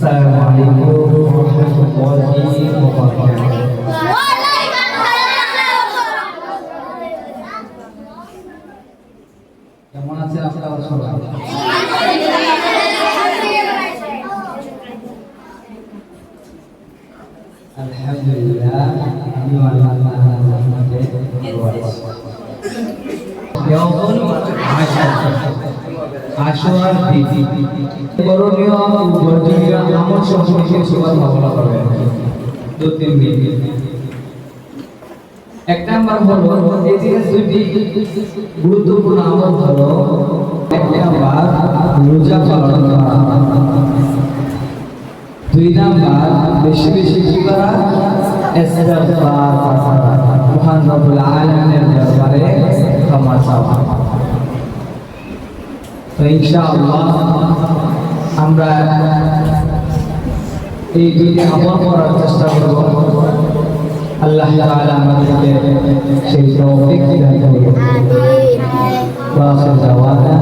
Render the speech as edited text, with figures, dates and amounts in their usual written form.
Assalamualaikum warahmatullahi wabarakatuh. কেমন আছেন আপনারা সবাই? আলহামদুলিল্লাহ, আমি আল্লাহ তাআলার রহমতে ভালো আছি। যখন আশুরার দিন করণীয় ও বর্জনীয় আমল সম্পর্কে কথা বলা হবে। দু তিন মিনিট। এক নাম্বার হলো এই যে দুটি গুরুত্বপূর্ণ আমল হলো, এক নাম্বার রোজা পালন করা, দুই নাম্বার বেশি বেশি কি করা, ইস্তিগফার করা, মহান রব্বুল আলামিনের দরবারে ক্ষমা চাওয়া। তো ইনশাআল্লাহ আমরা এই দুটি আমল করার চেষ্টা করব। আল্লাহ তাআলা আমাদেরকে সেই তৌফিক দান করুন। ওয়া আখির দাওয়ানা